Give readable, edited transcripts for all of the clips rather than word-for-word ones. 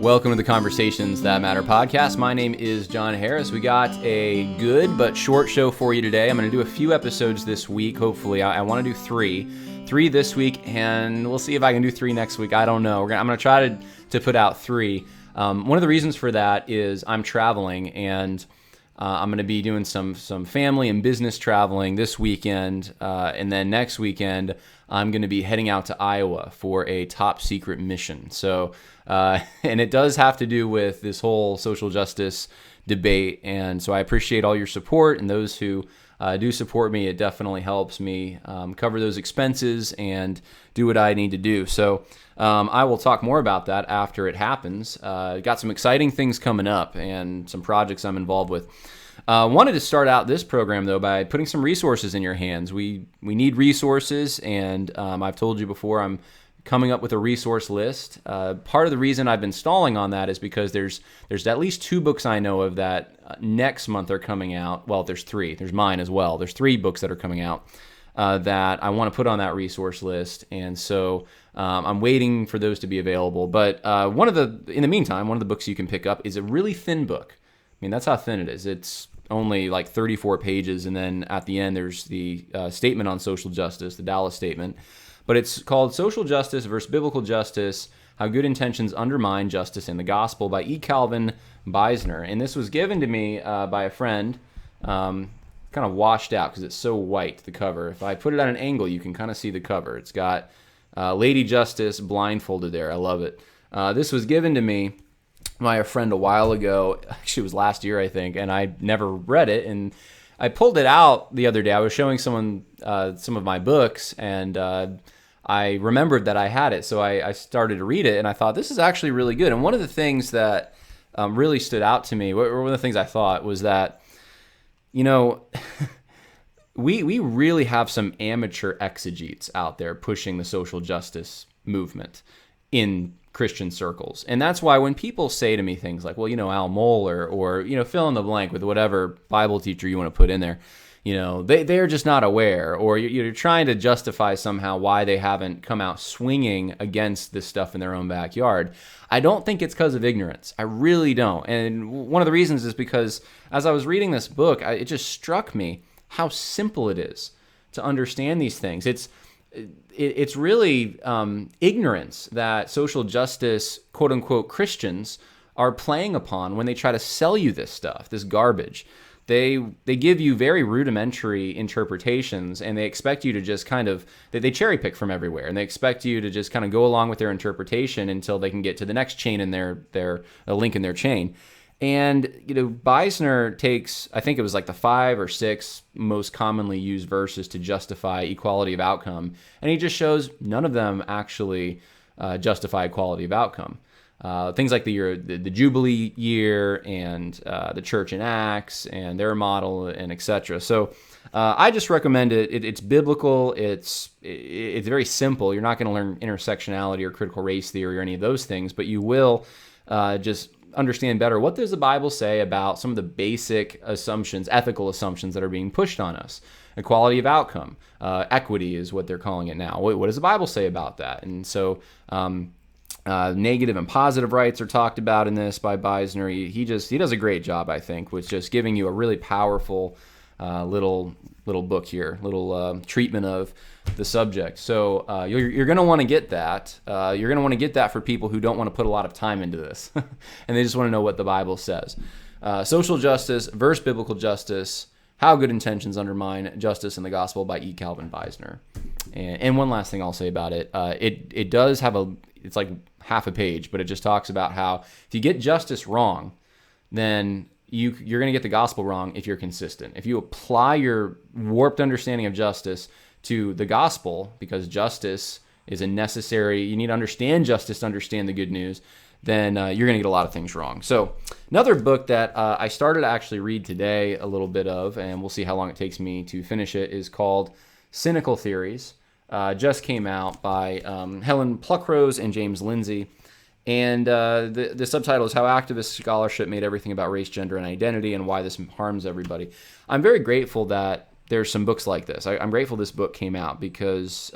Welcome to the Conversations That Matter podcast. My name is John Harris. We got a good but short show for you today. I'm going to do a few episodes this week, hopefully. I want to do three this week, and we'll see if I can do three next week. I don't know. I'm going to try to put out three. One of the reasons for that is I'm traveling, and I'm going to be doing some family and business traveling this weekend, and then next weekend I'm going to be heading out to Iowa for a top secret mission. So, and it does have to do with this whole social justice debate, and so I appreciate all your support, and those who do support me. It definitely helps me cover those expenses and do what I need to do. So I will talk more about that after it happens. Got some exciting things coming up and some projects I'm involved with. Wanted to start out this program, though, by putting some resources in your hands. We need resources, and I've told you before I'm coming up with a resource list. Part of the reason I've been stalling on that is because there's at least two books I know of that next month are coming out. Well, there's three. There's mine as well. There's three books that are coming out that I want to put on that resource list, and so I'm waiting for those to be available. But in the meantime, one of the books you can pick up is a really thin book. I mean, that's how thin it is. It's only like 34 pages, and then at the end there's the statement on social justice, the Dallas Statement. But it's called Social Justice versus Biblical Justice, How Good Intentions Undermine Justice in the Gospel by E. Calvin Beisner. And this was given to me by a friend, kind of washed out because it's so white, the cover. If I put it at an angle, you can kind of see the cover. It's got Lady Justice blindfolded there. I love it. This was given to me by a friend a while ago. Actually, it was last year, I think, and I never read it. And I pulled it out the other day. I was showing someone some of my books, and I remembered that I had it, so I started to read it, and I thought, this is actually really good. And one of the things that really stood out to me, one of the things I thought was that, you know, we really have some amateur exegetes out there pushing the social justice movement in Christian circles. And that's why when people say to me things like, well, you know, Al Mohler, or, you know, fill in the blank with whatever Bible teacher you want to put in there, you know, they're just not aware, or you're trying to justify somehow why they haven't come out swinging against this stuff in their own backyard. I don't think it's because of ignorance. I really don't. And one of the reasons is because as I was reading this book, it just struck me how simple it is to understand these things. It's really ignorance that social justice, quote unquote, Christians are playing upon when they try to sell you this stuff, this garbage. They give you very rudimentary interpretations, and they expect you to just kind of, they cherry pick from everywhere, and they expect you to just kind of go along with their interpretation until they can get to the next chain in their link in their chain. And, you know, Beisner takes, I think it was like the 5 or 6 most commonly used verses to justify equality of outcome, and he just shows none of them actually justify equality of outcome. Things like the Jubilee year and the church in Acts and their model and etc. So I just recommend it. It's biblical. It's very simple. You're not going to learn intersectionality or critical race theory or any of those things, but you will just understand better what does the Bible say about some of the basic assumptions, ethical assumptions that are being pushed on us. Equality of outcome, equity is what they're calling it now. What does the Bible say about that? And so negative and positive rights are talked about in this by Beisner. He does a great job, I think, with just giving you a really powerful little book here, little treatment of the subject. So you're going to want to get that. You're going to want to get that for people who don't want to put a lot of time into this, and they just want to know what the Bible says. Social Justice versus Biblical Justice, How Good Intentions Undermine Justice in the Gospel by E. Calvin Beisner. And one last thing I'll say about it, it does have it's like half a page, but it just talks about how if you get justice wrong, then you're going to get the gospel wrong if you're consistent. If you apply your warped understanding of justice to the gospel, because justice is a necessary, you need to understand justice to understand the good news, then you're going to get a lot of things wrong. So another book that I started to actually read today a little bit of, and we'll see how long it takes me to finish it, is called Cynical Theories. Just came out by Helen Pluckrose and James Lindsay. And the subtitle is How Activist Scholarship Made Everything About Race, Gender, and Identity, and Why This Harms Everybody. I'm very grateful that there's some books like this. I'm grateful this book came out because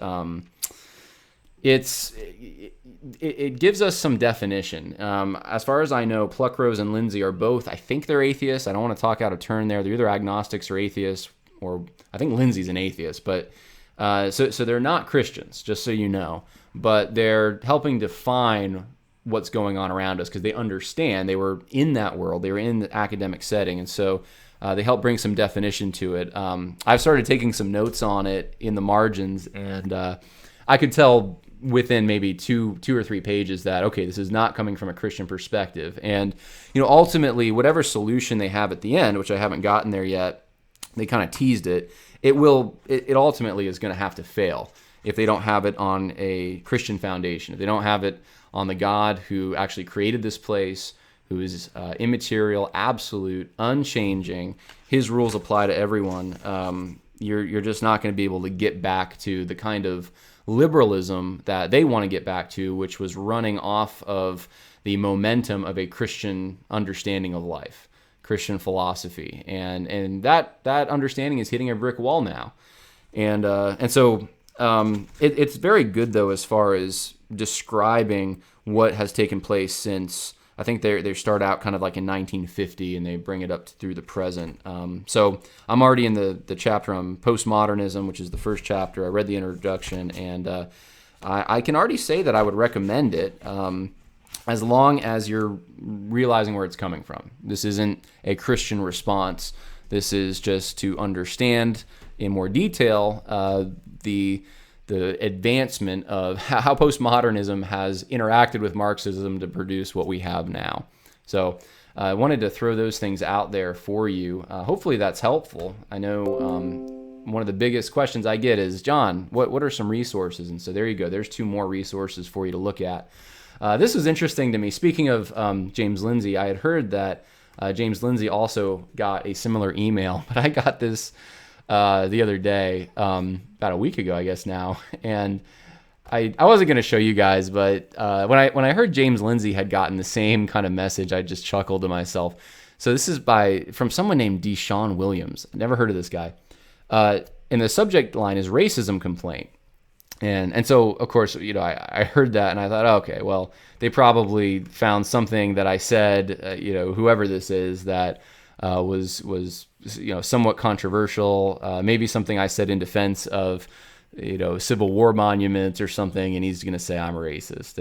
it gives us some definition. As far as I know, Pluckrose and Lindsay are both, I think they're atheists. I don't want to talk out of turn there. They're either agnostics or atheists, or I think Lindsay's an atheist, but so they're not Christians, just so you know, but they're helping define what's going on around us because they understand. They were in that world. They were in the academic setting, and so they help bring some definition to it. I've started taking some notes on it in the margins, and I could tell within maybe two or three pages that, okay, this is not coming from a Christian perspective. And, ultimately, whatever solution they have at the end, which I haven't gotten there yet, they kind of teased it, it ultimately is going to have to fail if they don't have it on a Christian foundation, if they don't have it on the God who actually created this place, who is immaterial, absolute, unchanging. His rules apply to everyone. You're just not going to be able to get back to the kind of liberalism that they want to get back to, which was running off of the momentum of a Christian understanding of life, Christian philosophy, and that understanding is hitting a brick wall now, and so it's very good though as far as describing what has taken place since. I think they start out kind of like in 1950 and they bring it up through the present. So I'm already in the chapter on postmodernism, which is the first chapter. I read the introduction, and I can already say that I would recommend it as long as you're realizing where it's coming from. This isn't a Christian response. This is just to understand in more detail the advancement of how postmodernism has interacted with Marxism to produce what we have now. So I wanted to throw those things out there for you. Hopefully that's helpful. I know one of the biggest questions I get is, John, what are some resources? And so there you go. There's 2 more resources for you to look at. This was interesting to me. Speaking of James Lindsay, I had heard that James Lindsay also got a similar email, but I got this the other day, about a week ago, I guess now, and I wasn't going to show you guys, but when I heard James Lindsay had gotten the same kind of message, I just chuckled to myself. So this is from someone named Deshaun Williams. Never heard of this guy. And the subject line is racism complaint. And so, of course, I heard that and I thought, okay, well, they probably found something that I said, whoever this is, that was somewhat controversial, maybe something I said in defense of, Civil War monuments or something, and he's going to say I'm a racist.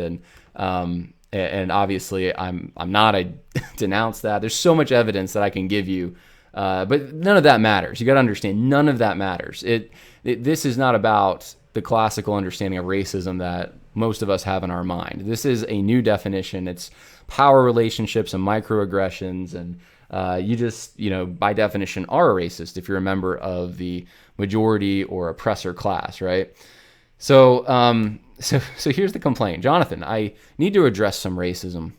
And obviously I'm not. I denounce that. There's so much evidence that I can give you, but none of that matters. You got to understand, none of that matters. This is not about the classical understanding of racism that most of us have in our mind. This is a new definition. It's power relationships and microaggressions, and you just, by definition, are a racist if you're a member of the majority or oppressor class, right? So here's the complaint. Jonathan, I need to address some racism.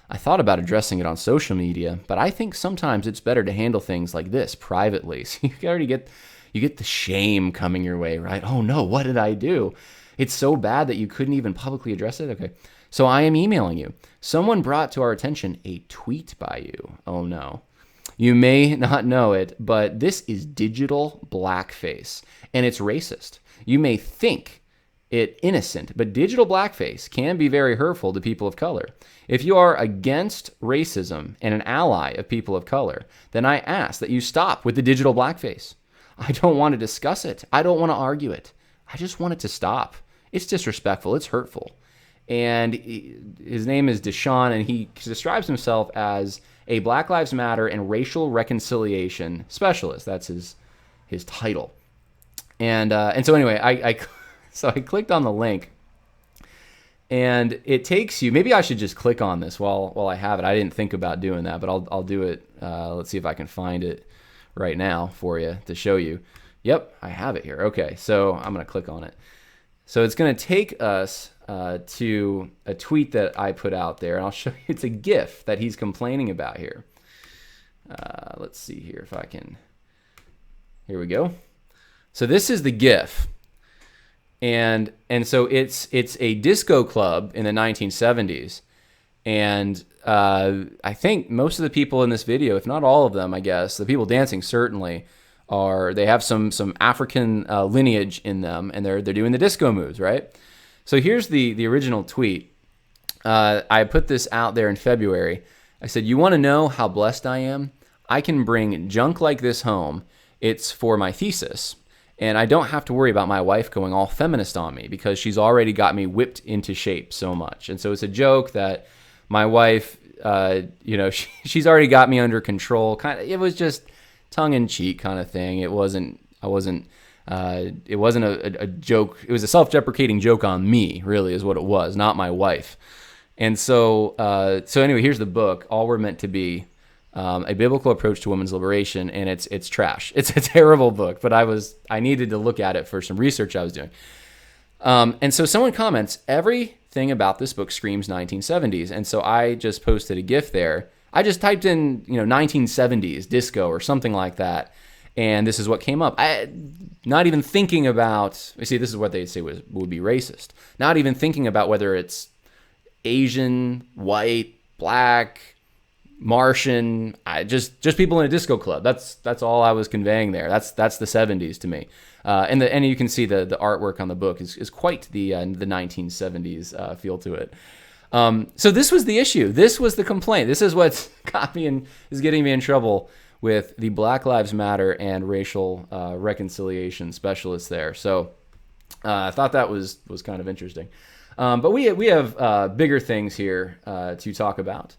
I thought about addressing it on social media, but I think sometimes it's better to handle things like this privately. So you already get the shame coming your way, right? Oh no, what did I do? It's so bad that you couldn't even publicly address it? Okay. So I am emailing you. Someone brought to our attention a tweet by you. Oh no. You may not know it, but this is digital blackface, and it's racist. You may think it innocent, but digital blackface can be very hurtful to people of color. If you are against racism and an ally of people of color, then I ask that you stop with the digital blackface. I don't want to discuss it. I don't want to argue it. I just want it to stop. It's disrespectful. It's hurtful. And his name is Deshaun, and he describes himself as a Black Lives Matter and racial reconciliation specialist. That's his title. And so anyway, I clicked on the link, and it takes you. Maybe I should just click on this while I have it. I didn't think about doing that, but I'll do it. Let's see if I can find it right now for you to show you. Yep, I have it here. Okay, so I'm going to click on it. So it's going to take us to a tweet that I put out there, and I'll show you. It's a GIF that he's complaining about here. Let's see here if I can. Here we go. So this is the GIF, and so it's a disco club in the 1970s, and I think most of the people in this video, if not all of them, I guess the people dancing certainly they have some African lineage in them, and they're doing the disco moves, right? So here's the original tweet. I put this out there in February. I said, you want to know how blessed I am? I can bring junk like this home. It's for my thesis. And I don't have to worry about my wife going all feminist on me because she's already got me whipped into shape so much. And so it's a joke that my wife, she's already got me under control. It was just tongue in cheek kind of thing. It wasn't a joke. It was a self-deprecating joke on me, really, is what it was, not my wife. And so anyway, here's the book. All we're meant to be. A biblical approach to women's liberation, and it's trash. It's a terrible book, but I needed to look at it for some research I was doing. And so someone comments, everything about this book screams 1970s. And so I just posted a GIF there. I just typed in, 1970s disco or something like that, and this is what came up. Not even thinking about, this is what they say would be racist. Not even thinking about whether it's Asian, white, black, Martian, just people in a disco club. That's all I was conveying there. That's the 70s to me. And you can see the artwork on the book is quite the 1970s feel to it. So this was the issue. This was the complaint. This is what's got me and is getting me in trouble with the Black Lives Matter and racial reconciliation specialists there. So I thought that was kind of interesting. But we have bigger things here to talk about.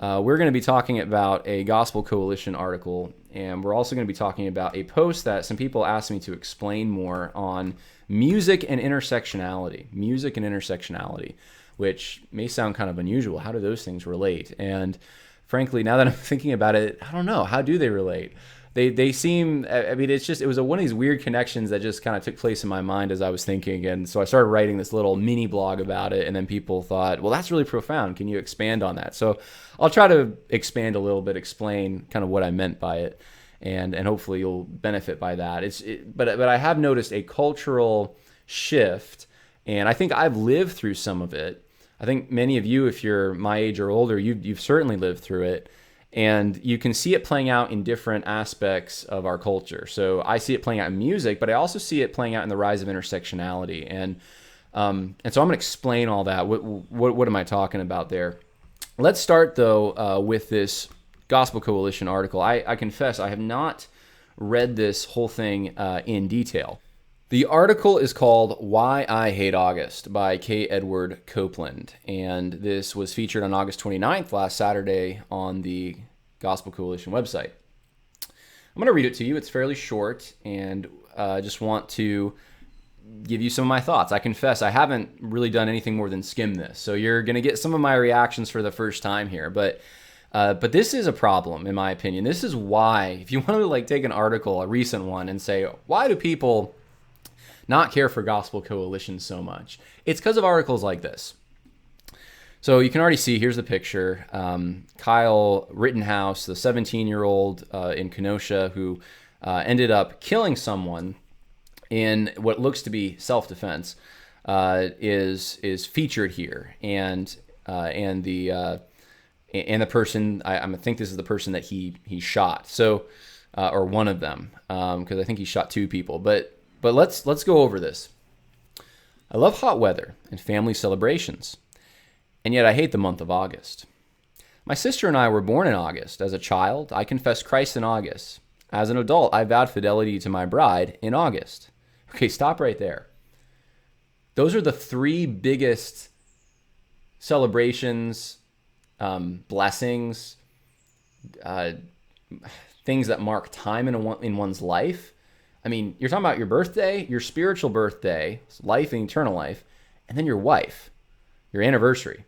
We're going to be talking about a Gospel Coalition article, and we're also going to be talking about a post that some people asked me to explain more on music and intersectionality. Music and intersectionality, which may sound kind of unusual. How do those things relate? And frankly, now that I'm thinking about it, I don't know. How do they relate? They seem, it was one of these weird connections that just kind of took place in my mind as I was thinking. And so I started writing this little mini blog about it. And then people thought, well, that's really profound. Can you expand on that? So I'll try to expand a little bit, explain kind of what I meant by it. And hopefully you'll benefit by that. But I have noticed a cultural shift. And I think I've lived through some of it. I think many of you, if you're my age or older, you've certainly lived through it. And you can see it playing out in different aspects of our culture. So I see it playing out in music, but I also see it playing out in the rise of intersectionality. And so I'm going to explain all that. What am I talking about there? Let's start, though, with this Gospel Coalition article. I confess I have not read this whole thing in detail. The article is called Why I Hate August by K. Edward Copeland, and this was featured on August 29th, last Saturday, on the Gospel Coalition website. I'm going to read it to you. It's fairly short, and I just want to give you some of my thoughts. I confess I haven't really done anything more than skim this, so you're going to get some of my reactions for the first time here, but this is a problem, in my opinion. This is why, if you want to take an article, a recent one, and say, why do people not care for Gospel Coalition so much? It's because of articles like this. So you can already see, here's the picture. Kyle Rittenhouse, the 17-year-old in Kenosha who ended up killing someone in what looks to be self-defense, is featured here. And the person, I think this is the person that he shot. So, or one of them, because I think he shot two people. But let's go over this. I love hot weather and family celebrations, and yet I hate the month of August. My sister and I were born in August. As a child, I confessed Christ in August. As an adult, I vowed fidelity to my bride in August. Okay, stop right there. Those are the three biggest celebrations, blessings, things that mark time in one's life. I mean, you're talking about your birthday, your spiritual birthday, life and eternal life, and then your wife, your anniversary.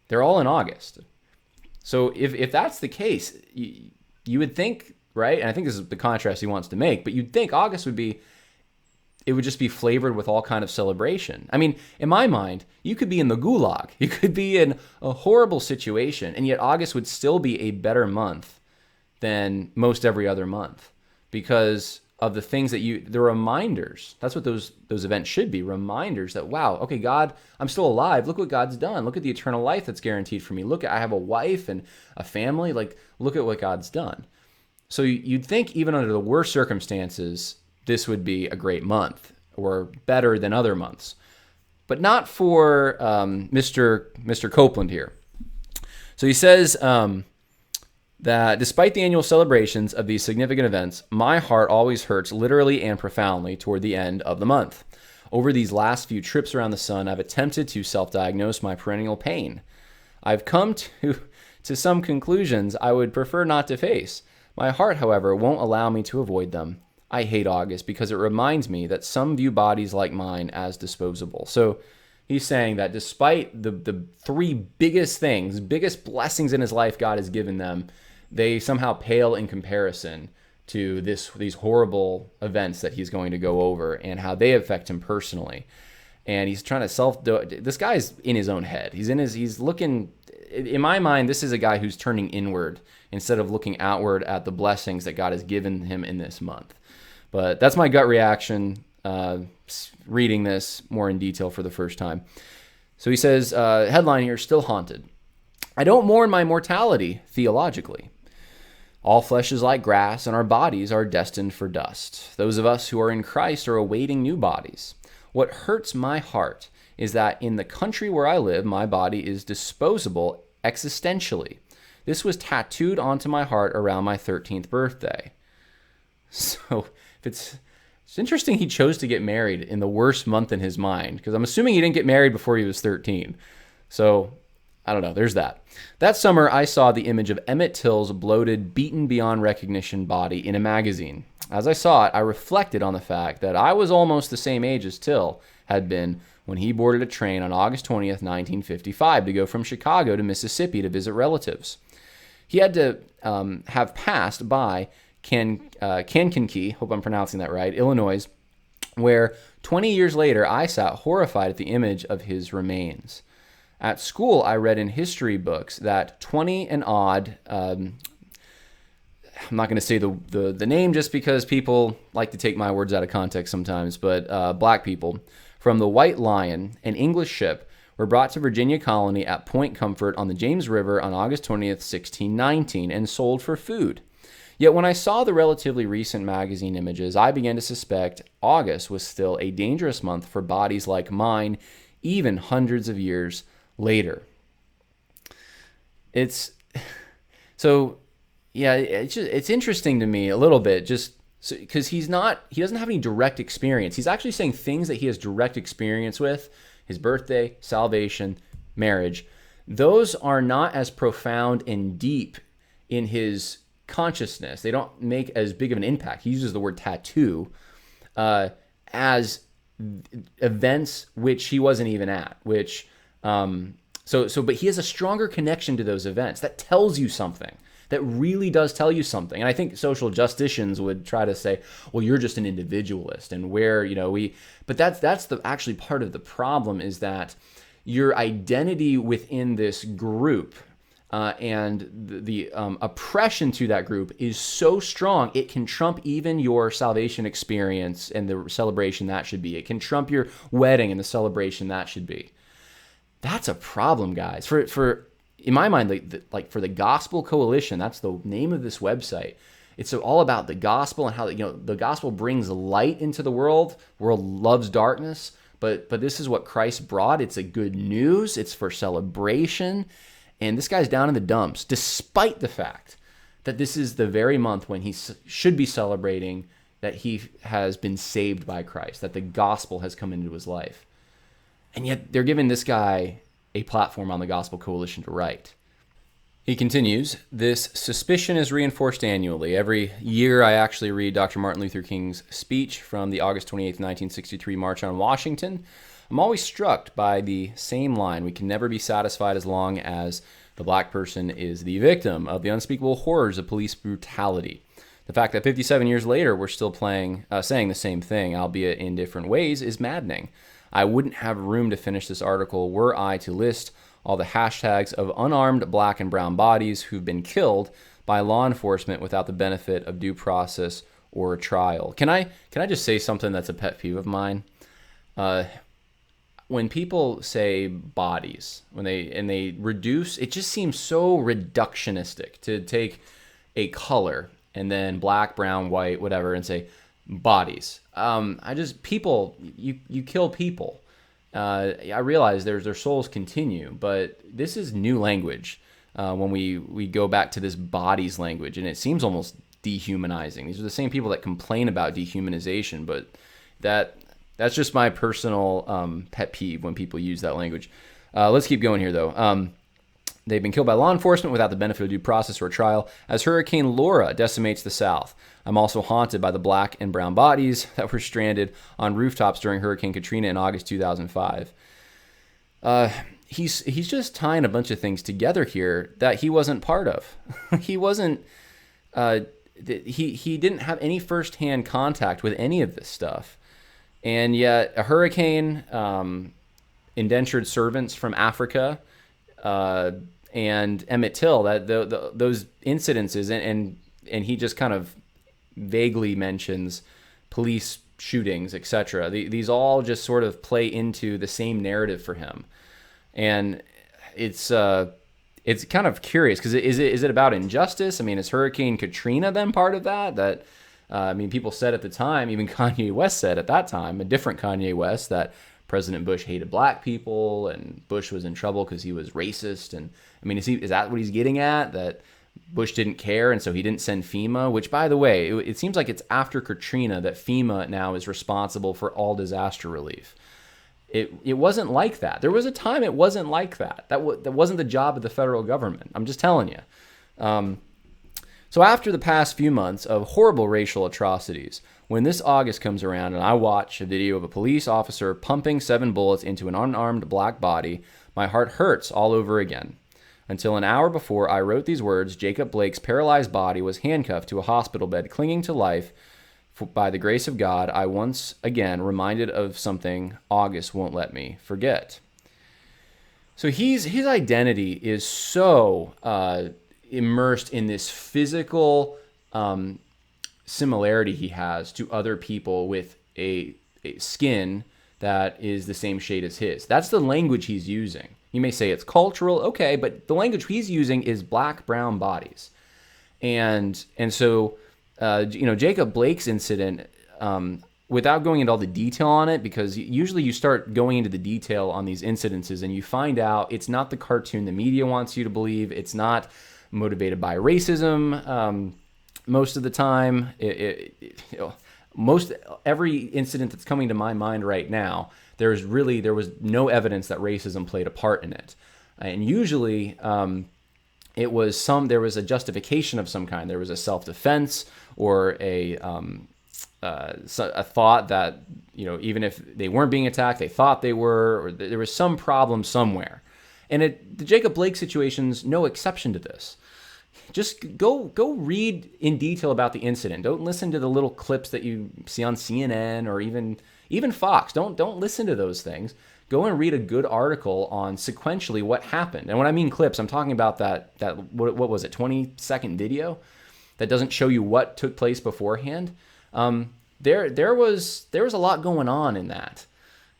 They're all in August. So if that's the case, you would think, right? And I think this is the contrast he wants to make, but you'd think August would just be flavored with all kind of celebration. I mean, in my mind, you could be in the gulag. You could be in a horrible situation, and yet August would still be a better month than most every other month because of the things that the reminders. That's what those events should be, reminders that, wow, okay, God, I'm still alive. Look what God's done. Look at the eternal life that's guaranteed for me. Look, I have a wife and a family. Look at what God's done. So you'd think even under the worst circumstances, this would be a great month or better than other months. but not for Mr. Copeland here. So he says that despite the annual celebrations of these significant events, my heart always hurts literally and profoundly toward the end of the month. Over these last few trips around the sun, I've attempted to self-diagnose my perennial pain. I've come to some conclusions I would prefer not to face. My heart, however, won't allow me to avoid them. I hate August because it reminds me that some view bodies like mine as disposable. So he's saying that despite the three biggest blessings in his life God has given them, they somehow pale in comparison to these horrible events that he's going to go over and how they affect him personally. And he's trying to this guy's in his own head. He's looking, in my mind, this is a guy who's turning inward instead of looking outward at the blessings that God has given him in this month. But that's my gut reaction, reading this more in detail for the first time. So he says, headline here, still haunted. I don't mourn my mortality theologically. All flesh is like grass, and our bodies are destined for dust. Those of us who are in Christ are awaiting new bodies. What hurts my heart is that in the country where I live, my body is disposable existentially. This was tattooed onto my heart around my 13th birthday. So it's interesting he chose to get married in the worst month in his mind, because I'm assuming he didn't get married before he was 13. So I don't know. There's that. That summer, I saw the image of Emmett Till's bloated, beaten beyond recognition body in a magazine. As I saw it, I reflected on the fact that I was almost the same age as Till had been when he boarded a train on August 20th, 1955 to go from Chicago to Mississippi to visit relatives. He had to have passed by Kankakee, hope I'm pronouncing that right, Illinois, where 20 years later I sat horrified at the image of his remains. At school, I read in history books that 20 and odd, I'm not going to say the name just because people like to take my words out of context sometimes, but black people from the White Lion, an English ship, were brought to Virginia colony at Point Comfort on the James River on August 20th, 1619, and sold for food. Yet when I saw the relatively recent magazine images, I began to suspect August was still a dangerous month for bodies like mine, even hundreds of years later. It's interesting to me a little bit, just because he doesn't have any direct experience. He's actually saying things that he has direct experience with: his birthday, salvation, marriage. Those are not as profound and deep in his consciousness. They don't make as big of an impact. He uses the word tattoo as events which he wasn't even at, which but he has a stronger connection to those events. That tells you something. That really does tell you something. And I think social justicians would try to say, well, you're just an individualist, and but that's the actually part of the problem, is that your identity within this group and the oppression to that group is so strong, it can trump even your salvation experience and the celebration that should be. It can trump your wedding and the celebration that should be. That's a problem, guys. For in my mind, like for the Gospel Coalition, that's the name of this website. It's all about the gospel and how the gospel brings light into the world. The world loves darkness, but this is what Christ brought. It's a good news. It's for celebration. And this guy's down in the dumps, despite the fact that this is the very month when he should be celebrating that he has been saved by Christ, that the gospel has come into his life. And yet they're giving this guy a platform on the Gospel Coalition to write. He continues, this suspicion is reinforced annually. Every year I actually read Dr. Martin Luther King's speech from the August 28th, 1963 March on Washington. I'm always struck by the same line: we can never be satisfied as long as the black person is the victim of the unspeakable horrors of police brutality. The fact that 57 years later we're still saying the same thing, albeit in different ways, is maddening. I wouldn't have room to finish this article were I to list all the hashtags of unarmed black and brown bodies who've been killed by law enforcement without the benefit of due process or a trial. Can I just say something that's a pet peeve of mine? When people say bodies, when they reduce, it just seems so reductionistic to take a color and then black, brown, white, whatever, and say bodies. You kill people. I realize their souls continue, but this is new language when we go back to this bodies language, and it seems almost dehumanizing. These are the same people that complain about dehumanization, but that's just my personal pet peeve when people use that language. Let's keep going here, though. They've been killed by law enforcement without the benefit of due process or a trial as Hurricane Laura decimates the South. I'm also haunted by the black and brown bodies that were stranded on rooftops during Hurricane Katrina in August 2005. He's just tying a bunch of things together here that he wasn't part of. He wasn't. He didn't have any firsthand contact with any of this stuff, and yet a hurricane, indentured servants from Africa, and Emmett Till, those incidences, and he just kind of vaguely mentions police shootings, etc. These all just sort of play into the same narrative for him, and it's kind of curious because is it about injustice? I mean, is Hurricane Katrina then part of that? I mean, people said at the time, even Kanye West said at that time, a different Kanye West, that President Bush hated black people and Bush was in trouble because he was racist. And I mean, is that what he's getting at? That Bush didn't care and so he didn't send FEMA? Which, by the way, it seems like it's after Katrina that FEMA now is responsible for all disaster relief. It wasn't like that. There was a time it wasn't like that. That wasn't the job of the federal government. I'm just telling you. So after the past few months of horrible racial atrocities, when this August comes around and I watch a video of a police officer pumping 7 bullets into an unarmed black body, my heart hurts all over again. Until an hour before I wrote these words, Jacob Blake's paralyzed body was handcuffed to a hospital bed, clinging to life. By the grace of God, I once again reminded of something August won't let me forget. So his identity is so immersed in this physical similarity he has to other people with a skin that is the same shade as his. That's the language he's using. You may say it's cultural, okay, but the language he's using is black, brown bodies. And so, Jacob Blake's incident, without going into all the detail on it, because usually you start going into the detail on these incidences and you find out it's not the cartoon the media wants you to believe. It's not motivated by racism. Most of the time, every incident that's coming to my mind right now, there was no evidence that racism played a part in it. And usually, there was a justification of some kind. There was a self-defense or a thought that, even if they weren't being attacked, they thought they were, or there was some problem somewhere. And the Jacob Blake situation's no exception to this. Just go read in detail about the incident. Don't listen to the little clips that you see on CNN or even Fox. Don't listen to those things. Go and read a good article on sequentially what happened. And when I mean clips, I'm talking about that what was it, 20-second video that doesn't show you what took place beforehand. There was a lot going on in that.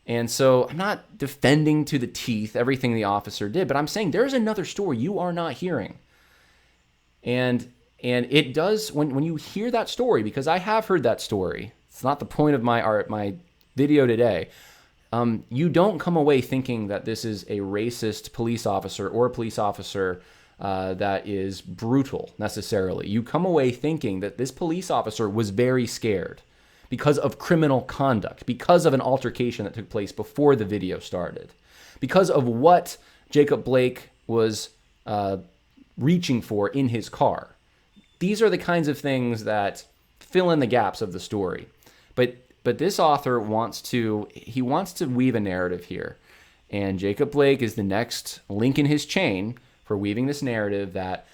And so I'm not defending to the teeth everything the officer did, but I'm saying there's another story you are not hearing. And it does, when you hear that story, because I have heard that story, it's not the point of my video today. You don't come away thinking that this is a racist police officer or a police officer that is brutal necessarily. You come away thinking that this police officer was very scared because of criminal conduct, because of an altercation that took place before the video started, because of what Jacob Blake was reaching for in his car. These are the kinds of things that fill in the gaps of the story. But this author wants to weave a narrative here. And Jacob Blake is the next link in his chain for weaving this narrative that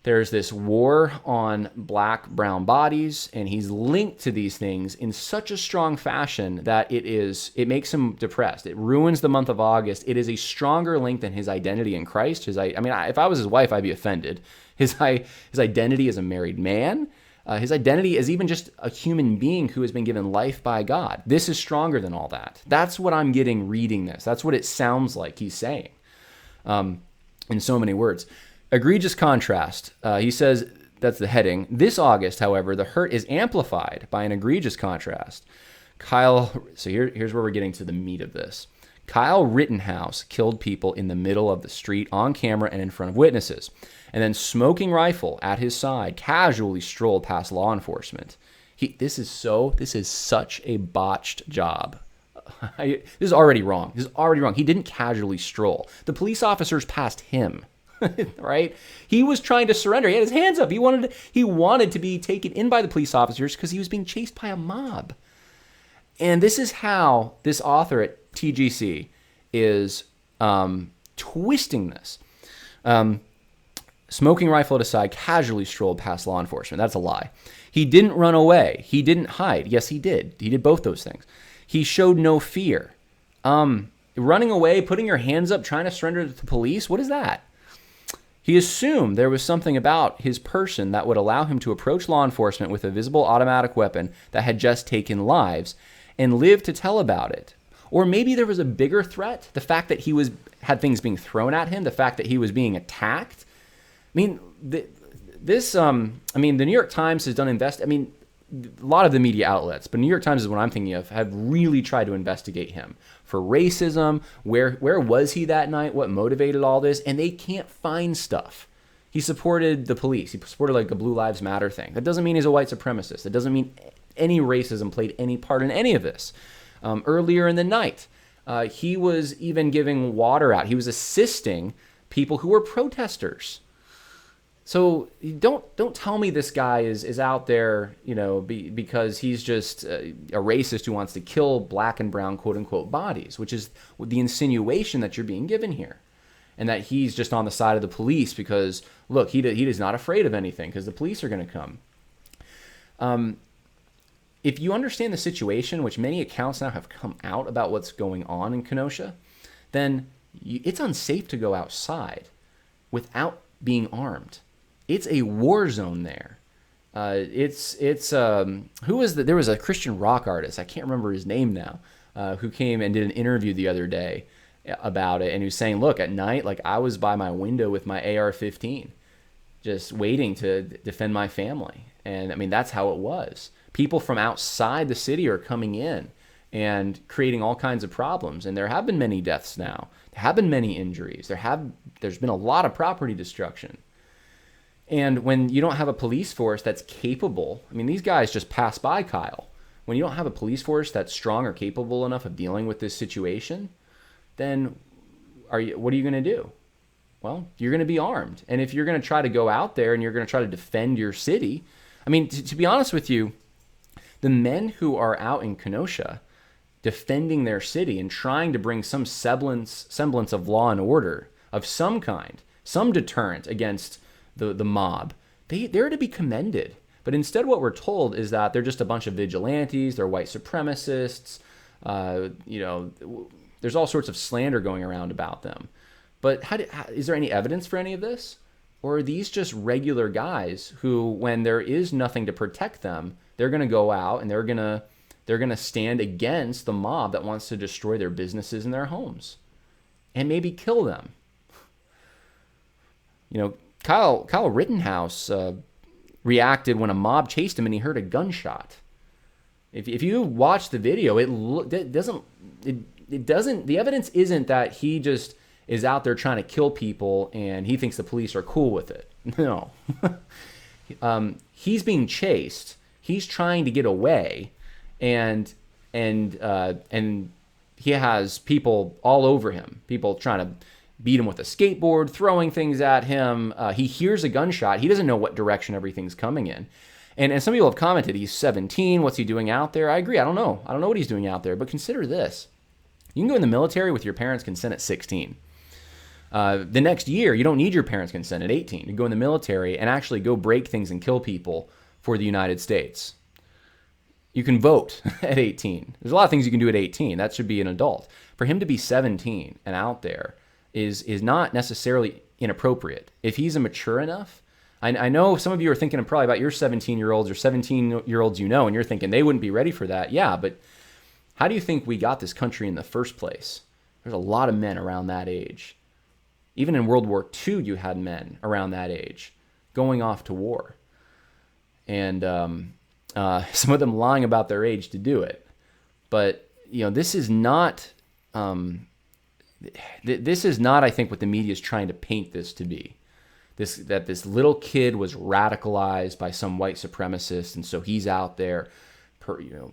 there's this war on black, brown bodies, and he's linked to these things in such a strong fashion that it makes him depressed. It ruins the month of August. It is a stronger link than his identity in Christ. If I was his wife, I'd be offended. His identity as a married man, his identity as even just a human being who has been given life by God. This is stronger than all that. That's what I'm getting reading this. That's what it sounds like he's saying in so many words. Egregious contrast. He says, that's the heading. This August, however, the hurt is amplified by an egregious contrast. So here's where we're getting to the meat of this. Kyle Rittenhouse killed people in the middle of the street on camera and in front of witnesses, and then smoking rifle at his side casually strolled past law enforcement. This is such a botched job. This is already wrong. He didn't casually stroll. The police officers passed him, right? He was trying to surrender. He had his hands up. He wanted to be taken in by the police officers because he was being chased by a mob. And this is how this author at TGC is twisting this. Smoking rifle at his side, casually strolled past law enforcement. That's a lie. He didn't run away. He didn't hide. Yes, he did. He did both those things. He showed no fear. Running away, putting your hands up, trying to surrender to the police, what is that? He assumed there was something about his person that would allow him to approach law enforcement with a visible automatic weapon that had just taken lives and live to tell about it. Or maybe there was a bigger threat, the fact that he had things being thrown at him, the fact that he was being attacked. I mean, the New York Times has done a lot of the media outlets, but New York Times is what I'm thinking of, have really tried to investigate him for racism. Where was he that night? What motivated all this? And they can't find stuff. He supported the police. He supported like the Blue Lives Matter thing. That doesn't mean he's a white supremacist. That doesn't mean any racism played any part in any of this. Earlier in the night, he was even giving water out. He was assisting people who were protesters. So don't tell me this guy is out there, because he's just a racist who wants to kill black and brown quote unquote bodies, which is the insinuation that you're being given here, and that he's just on the side of the police because look, he is not afraid of anything because the police are going to come. If you understand the situation, which many accounts now have come out about what's going on in Kenosha, then it's unsafe to go outside without being armed. It's a war zone there. There was a Christian rock artist, I can't remember his name now, who came and did an interview the other day about it, and he was saying, look, at night, like I was by my window with my AR-15, just waiting to defend my family. And that's how it was. People from outside the city are coming in and creating all kinds of problems. And there have been many deaths now. There have been many injuries. There's been a lot of property destruction. And when you don't have a police force that's capable, these guys just pass by Kyle. When you don't have a police force that's strong or capable enough of dealing with this situation, then what are you going to do? Well, you're going to be armed. And if you're going to try to go out there and you're going to try to defend your city, to be honest with you, the men who are out in Kenosha defending their city and trying to bring some semblance of law and order of some kind, some deterrent against the mob, they're to be commended. But instead what we're told is that they're just a bunch of vigilantes, they're white supremacists, there's all sorts of slander going around about them. But is there any evidence for any of this? Or are these just regular guys who, when there is nothing to protect them, they're going to go out and they're going to stand against the mob that wants to destroy their businesses and their homes and maybe kill them? Kyle Rittenhouse reacted when a mob chased him and he heard a gunshot. If you watch the video, the evidence isn't that he just is out there trying to kill people and he thinks the police are cool with it. No. He's being chased. He's trying to get away, and he has people all over him. People trying to beat him with a skateboard, throwing things at him. He hears a gunshot. He doesn't know what direction everything's coming in. And some people have commented, he's 17. What's he doing out there? I agree. I don't know what he's doing out there. But consider this. You can go in the military with your parents' consent at 16. The next year, you don't need your parents' consent at 18 to go in the military and actually go break things and kill people for the United States. You can vote at 18. There's a lot of things you can do at 18. That should be an adult. For him to be 17 and out there is not necessarily inappropriate. If he's mature enough, I know some of you are thinking probably about your 17-year-olds or 17-year-olds and you're thinking they wouldn't be ready for that. Yeah, but how do you think we got this country in the first place? There's a lot of men around that age. Even in World War II, you had men around that age going off to war. And some of them lying about their age to do it. But, this is not this is not, I think, what the media is trying to paint this to be. That this little kid was radicalized by some white supremacist, and so he's out there,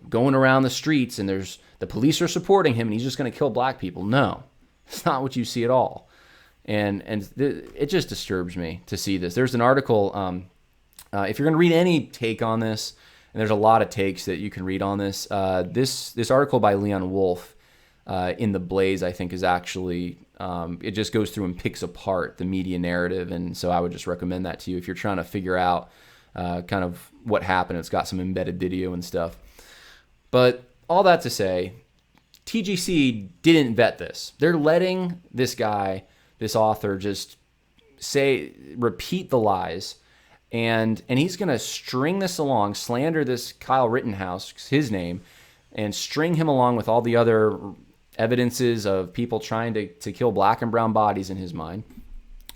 going around the streets, and the police are supporting him, and he's just going to kill black people. No, it's not what you see at all, and it just disturbs me to see this. There's an article. If you're going to read any take on this, and there's a lot of takes that you can read on this. This article by Leon Wolf in The Blaze, I think, is actually. It just goes through and picks apart the media narrative, and so I would just recommend that to you if you're trying to figure out kind of what happened. It's got some embedded video and stuff. But all that to say, TGC didn't vet this. They're letting this guy, this author, just repeat the lies, and he's going to string this along, slander this Kyle Rittenhouse, his name, and string him along with all the other evidences of people trying to kill black and brown bodies in his mind,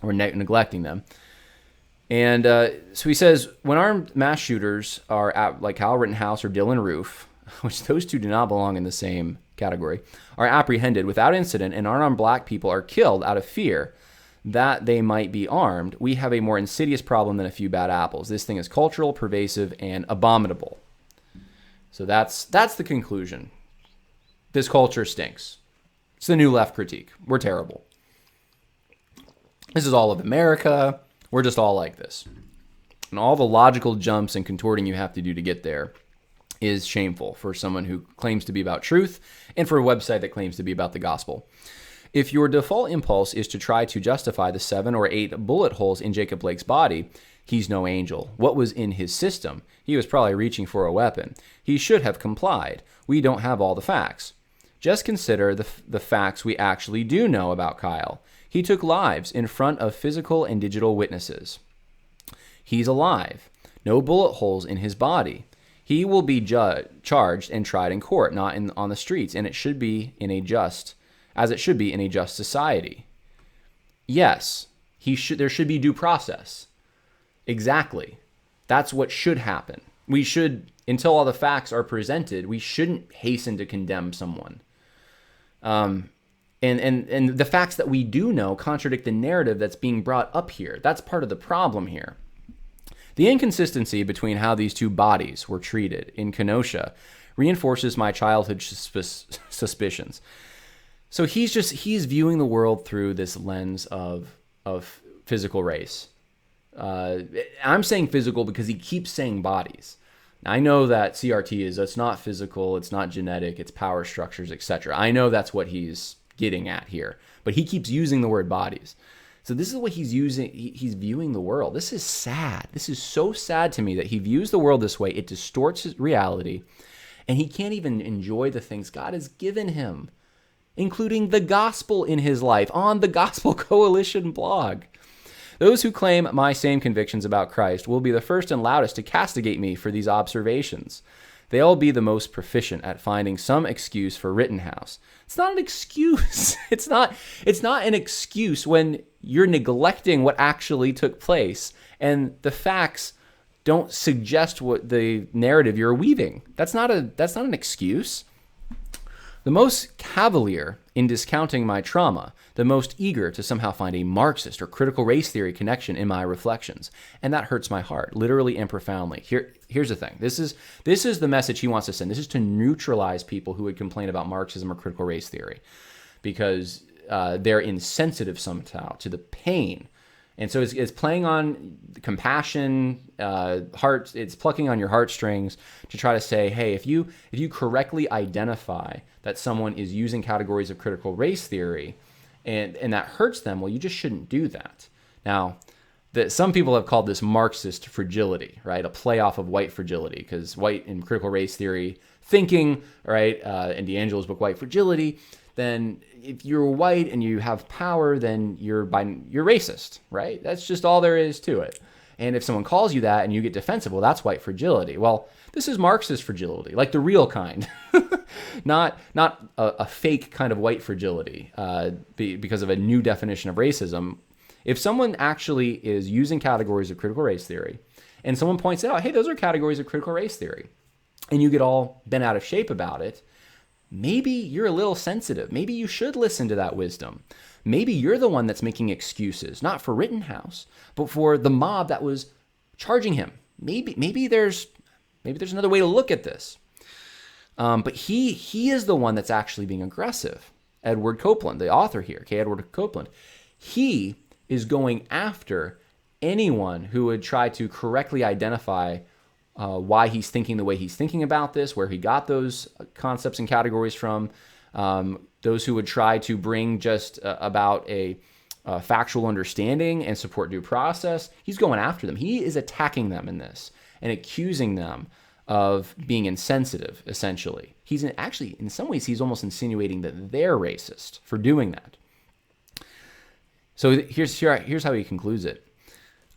or neglecting them. And so he says, when armed mass shooters are like Kyle Rittenhouse or Dylan Roof, which those two do not belong in the same category, are apprehended without incident, and unarmed black people are killed out of fear that they might be armed, we have a more insidious problem than a few bad apples. This thing is cultural, pervasive, and abominable. So that's the conclusion. This culture stinks. It's the new left critique. We're terrible. This is all of America. We're just all like this. And all the logical jumps and contorting you have to do to get there is shameful for someone who claims to be about truth and for a website that claims to be about the gospel. If your default impulse is to try to justify the 7 or 8 bullet holes in Jacob Blake's body, he's no angel. What was in his system? He was probably reaching for a weapon. He should have complied. We don't have all the facts. Just consider the facts we actually do know about Kyle. He took lives in front of physical and digital witnesses. He's alive. No bullet holes in his body. He will be charged and tried in court, not on the streets, and it should be as it should be in a just society. Yes, there should be due process. Exactly. That's what should happen. We should, until all the facts are presented, we shouldn't hasten to condemn someone. And the facts that we do know contradict the narrative that's being brought up here. That's part of the problem here. The inconsistency between how these two bodies were treated in Kenosha reinforces my childhood suspicions. So he's viewing the world through this lens of physical race. I'm saying physical because he keeps saying bodies. Now, I know that CRT it's not physical, it's not genetic, it's power structures, etc. I know that's what he's getting at here, but he keeps using the word bodies. So this is what he's using. He's viewing the world. This is sad. This is so sad to me that he views the world this way. It distorts his reality, and he can't even enjoy the things God has given him, including the gospel in his life on the Gospel Coalition blog. Those who claim my same convictions about Christ will be the first and loudest to castigate me for these observations. They'll be the most proficient at finding some excuse for Rittenhouse. It's not an excuse. It's not an excuse when you're neglecting what actually took place and the facts don't suggest what the narrative you're weaving. That's not an excuse. The most cavalier in discounting my trauma, the most eager to somehow find a Marxist or critical race theory connection in my reflections. And that hurts my heart, literally and profoundly. Here's the thing. This is the message he wants to send. This is to neutralize people who would complain about Marxism or critical race theory, because they're insensitive somehow to the pain. And so it's playing on compassion, heart. It's plucking on your heartstrings to try to say, hey, if you correctly identify that someone is using categories of critical race theory, and that hurts them, well, you just shouldn't do that. Now, some people have called this Marxist fragility, right? A playoff of white fragility, because white in critical race theory thinking, right? In D'Angelo's book, White Fragility. Then if you're white and you have power, then you're racist, right? That's just all there is to it. And if someone calls you that and you get defensive, well, that's white fragility. Well, this is Marxist fragility, like the real kind, not a fake kind of white fragility because of a new definition of racism. If someone actually is using categories of critical race theory and someone points out, hey, those are categories of critical race theory, and you get all bent out of shape about it, maybe you're a little sensitive. Maybe you should listen to that wisdom. Maybe you're the one that's making excuses, not for Rittenhouse, but for the mob that was charging him. Maybe there's another way to look at this. But he is the one that's actually being aggressive. Edward Copeland, the author here, Edward Copeland, he is going after anyone who would try to correctly identify why he's thinking the way he's thinking about this, where he got those concepts and categories from, those who would try to bring just about a factual understanding and support due process. He's going after them. He is attacking them in this and accusing them of being insensitive, essentially. Actually, in some ways, he's almost insinuating that they're racist for doing that. So here's how he concludes it.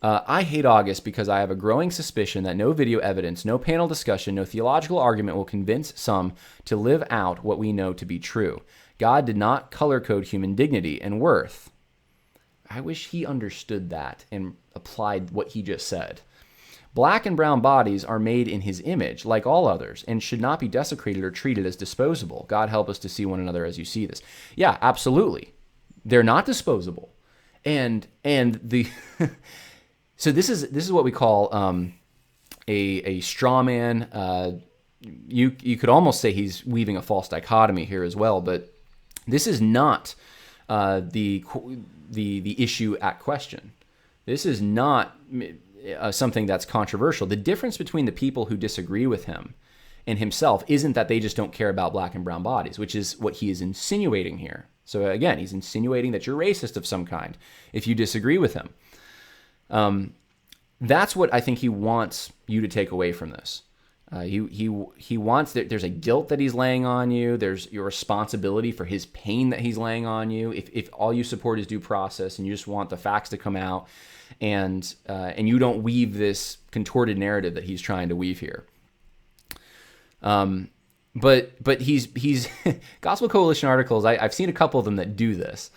I hate August because I have a growing suspicion that no video evidence, no panel discussion, no theological argument will convince some to live out what we know to be true. God did not color code human dignity and worth. I wish he understood that and applied what he just said. Black and brown bodies are made in his image, like all others, and should not be desecrated or treated as disposable. God help us to see one another as you see this. Yeah, absolutely. They're not disposable. And the so this is what we call a straw man. You could almost say he's weaving a false dichotomy here as well, but this is not the issue at question. This is not something that's controversial. The difference between the people who disagree with him and himself isn't that they just don't care about black and brown bodies, which is what he is insinuating here. So again, he's insinuating that you're racist of some kind if you disagree with him. That's what I think he wants you to take away from this. He wants that there's a guilt that he's laying on you. There's your responsibility for his pain that he's laying on you. If all you support is due process and you just want the facts to come out, and you don't weave this contorted narrative that he's trying to weave here. But he's Gospel Coalition articles. I've seen a couple of them that do this.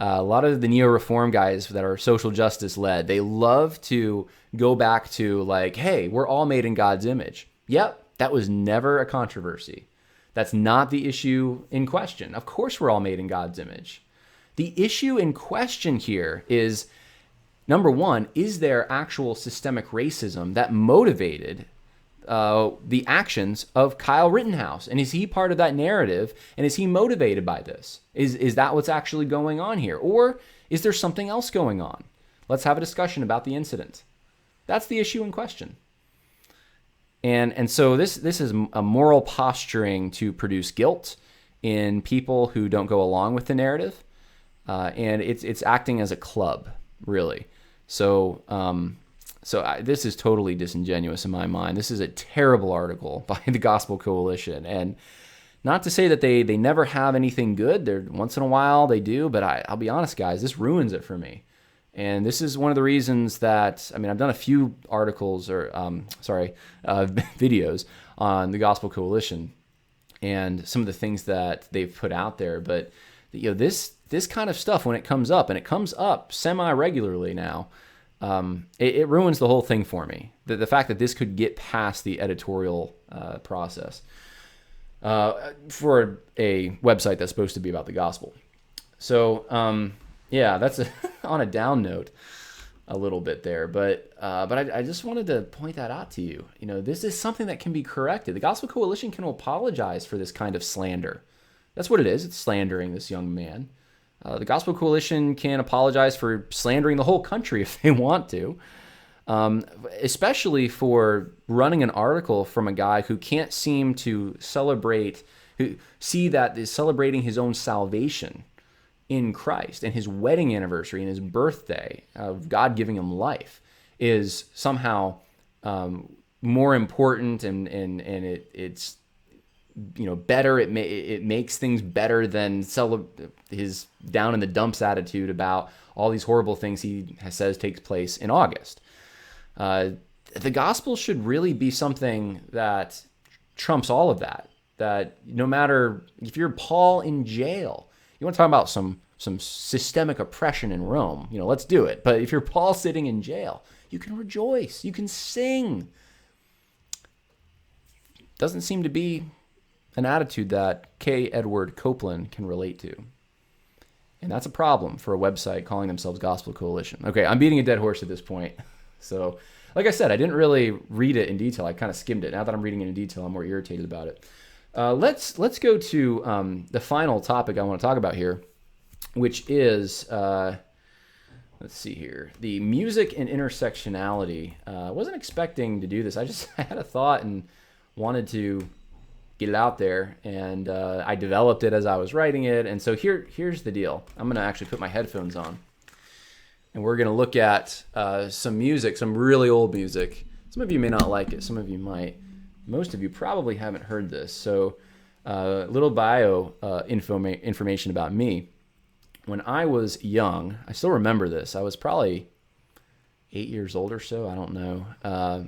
A lot of the neo-reform guys that are social justice led, they love to go back to like, hey, we're all made in God's image. Yep, that was never a controversy. That's not the issue in question. Of course, we're all made in God's image. The issue in question here is, number one, is there actual systemic racism that motivated the actions of Kyle Rittenhouse? And is he part of that narrative? And is he motivated by this? Is that what's actually going on here? Or is there something else going on? Let's have a discussion about the incident. That's the issue in question. And so this is a moral posturing to produce guilt in people who don't go along with the narrative. And it's acting as a club, really. So this is totally disingenuous in my mind. This is a terrible article by the Gospel Coalition. And not to say that they never have anything good. They're, once in a while they do, but I'll be honest, guys, this ruins it for me. And this is one of the reasons that, I've done a few articles or, videos on the Gospel Coalition and some of the things that they've put out there. But, this kind of stuff, when it comes up, and it comes up semi-regularly now, it ruins the whole thing for me. The fact that this could get past the editorial process for a website that's supposed to be about the gospel. So, that's on a down note a little bit there. But I just wanted to point that out to you. This is something that can be corrected. The Gospel Coalition can apologize for this kind of slander. That's what it is. It's slandering this young man. The Gospel Coalition can apologize for slandering the whole country if they want to, especially for running an article from a guy who can't seem to see that is celebrating his own salvation in Christ and his wedding anniversary and his birthday of God giving him life is somehow more important and it's better. It makes things better than his down in the dumps attitude about all these horrible things he says takes place in August. The gospel should really be something that trumps all of that. That no matter if you're Paul in jail, you want to talk about some systemic oppression in Rome, let's do it. But if you're Paul sitting in jail, you can rejoice, you can sing. Doesn't seem to be an attitude that K. Edward Copeland can relate to. And that's a problem for a website calling themselves Gospel Coalition. Okay, I'm beating a dead horse at this point. So, like I said, I didn't really read it in detail. I kind of skimmed it. Now that I'm reading it in detail, I'm more irritated about it. Let's go to the final topic I want to talk about here, which is, let's see here, the music and intersectionality. I wasn't expecting to do this. I had a thought and wanted to get it out there, and I developed it as I was writing it. And so here's the deal. I'm going to actually put my headphones on, and we're going to look at some music, some really old music. Some of you may not like it. Some of you might. Most of you probably haven't heard this. So little bio information about me. When I was young, I still remember this. I was probably 8 years old or so. I don't know.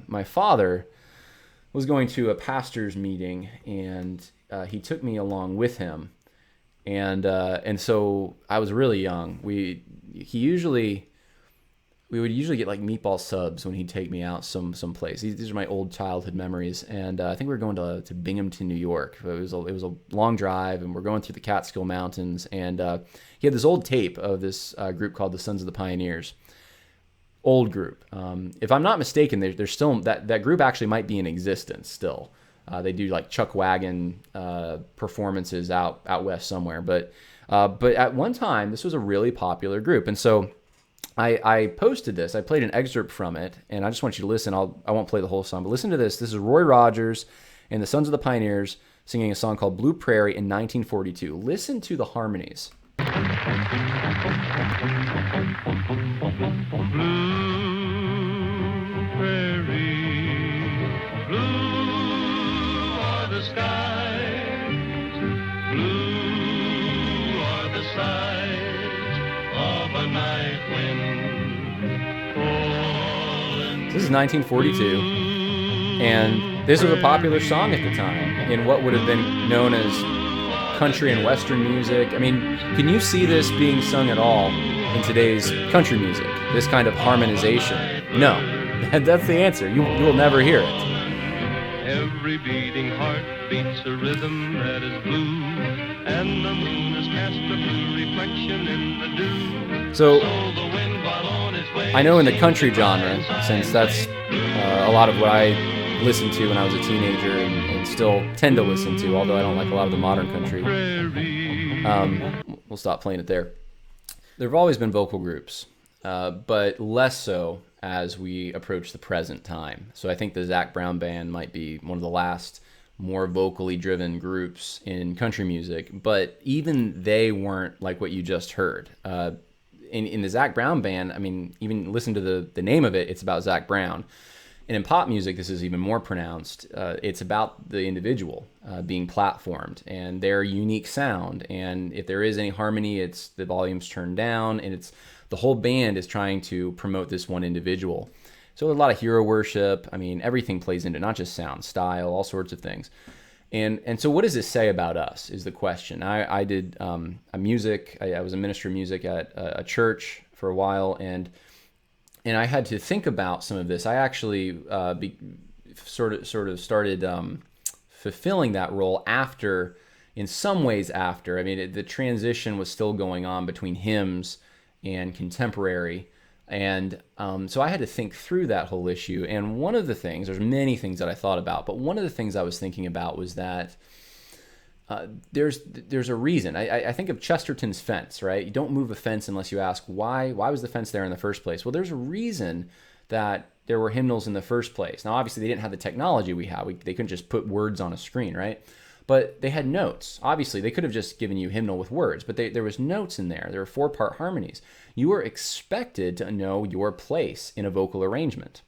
My father was going to a pastor's meeting, and he took me along with him. And so I was really young. We would usually get like meatball subs when he'd take me out some place. These are my old childhood memories. And I think we were going to Binghamton, New York. It was a long drive, and we're going through the Catskill Mountains. And he had this old tape of this group called the Sons of the Pioneers. Old group. If I'm not mistaken, there's still that group actually might be in existence still. They do like Chuck Wagon performances out west somewhere. But at one time, this was a really popular group. And so I posted this. I played an excerpt from it, and I just want you to listen. I won't play the whole song, but listen to this. This is Roy Rogers and the Sons of the Pioneers singing a song called Blue Prairie in 1942. Listen to the harmonies. The skies, blue are the sides of a night wind falling. This is 1942, and this was a popular song at the time in what would have been known as country and western music. I mean, can you see this being sung at all in today's country music? This kind of harmonization? No. That's the answer. You will never hear it. Every beating heart beats a rhythm that is blue, and the moon has cast a blue reflection in the dew. So the wind while on its way, I know in the country genre, since that's a lot of what I listened to when I was a teenager and still tend to listen to, although I don't like a lot of the modern country. We'll stop playing it there. There have always been vocal groups, but less so as we approach the present time. So I think the Zac Brown Band might be one of the last more vocally driven groups in country music, but even they weren't like what you just heard. In the Zac Brown Band, I mean, even listen to the name of it, it's about Zac Brown. And in pop music, this is even more pronounced. It's about the individual being platformed and their unique sound. And if there is any harmony, it's the volume's turned down, and it's the whole band is trying to promote this one individual. So there's a lot of hero worship. I mean, everything plays into it, not just sound, style, all sorts of things. And so what does this say about us is the question. I did a music. I was a minister of music at a church for a while, and I had to think about some of this. I actually sort of started fulfilling that role after, in some ways after. I mean, the transition was still going on between hymns and contemporary. And so I had to think through that whole issue. And one of the things, there's many things that I thought about, but one of the things I was thinking about was that there's a reason. I think of Chesterton's fence, right? You don't move a fence unless you ask why was the fence there in the first place? Well, there's a reason that there were hymnals in the first place. Now, obviously, they didn't have the technology we have. They couldn't just put words on a screen, right? But they had notes. Obviously, they could have just given you hymnal with words, but there was notes in there. There were 4-part harmonies. You were expected to know your place in a vocal arrangement.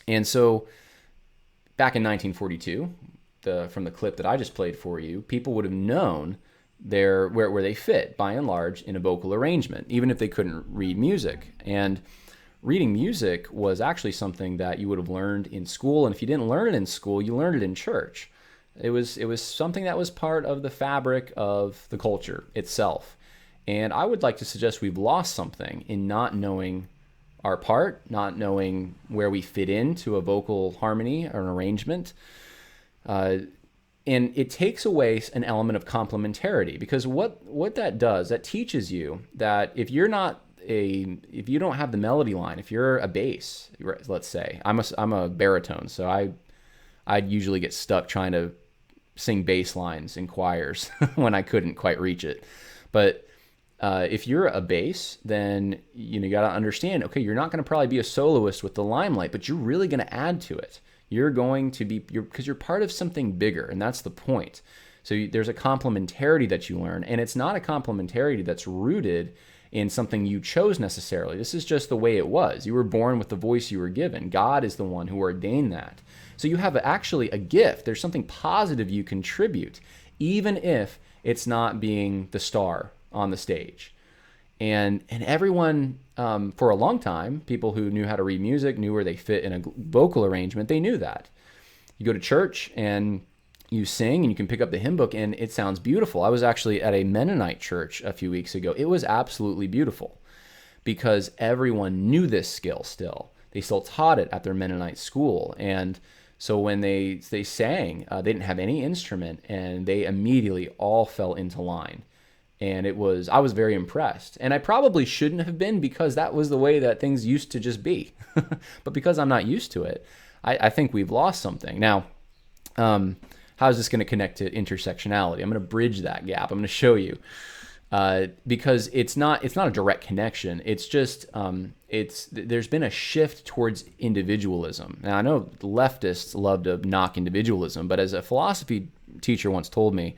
And so back in 1942, from the clip that I just played for you, people would have known where they fit, by and large, in a vocal arrangement, even if they couldn't read music. And reading music was actually something that you would have learned in school, and if you didn't learn it in school, you learned it in church. It was something that was part of the fabric of the culture itself. And I would like to suggest we've lost something in not knowing our part, not knowing where we fit into a vocal harmony or an arrangement. And it takes away an element of complementarity, because what that does, that teaches you that if you don't have the melody line, if you're a bass, let's say, I'm a baritone, so I'd usually get stuck trying to sing bass lines in choirs when I couldn't quite reach it. But if you're a bass, then you got to understand, okay, you're not going to probably be a soloist with the limelight, but you're really going to add to it. You're going to be, because you're part of something bigger, and that's the point. So there's a complementarity that you learn, and it's not a complementarity that's rooted in something you chose necessarily. This is just the way it was. You were born with the voice you were given. God is the one who ordained that. So you have actually a gift. There's something positive you contribute, even if it's not being the star on the stage. And everyone, for a long time, people who knew how to read music, knew where they fit in a vocal arrangement, they knew that. You go to church and you sing and you can pick up the hymn book and it sounds beautiful. I was actually at a Mennonite church a few weeks ago. It was absolutely beautiful because everyone knew this skill still. They still taught it at their Mennonite school. And so when they sang, they didn't have any instrument and they immediately all fell into line. And I was very impressed. And I probably shouldn't have been, because that was the way that things used to just be. But because I'm not used to it, I think we've lost something. Now, how is this going to connect to intersectionality? I'm going to bridge that gap. I'm going to show you. Because it's not a direct connection. It's just, there's been a shift towards individualism. Now, I know leftists love to knock individualism, but as a philosophy teacher once told me,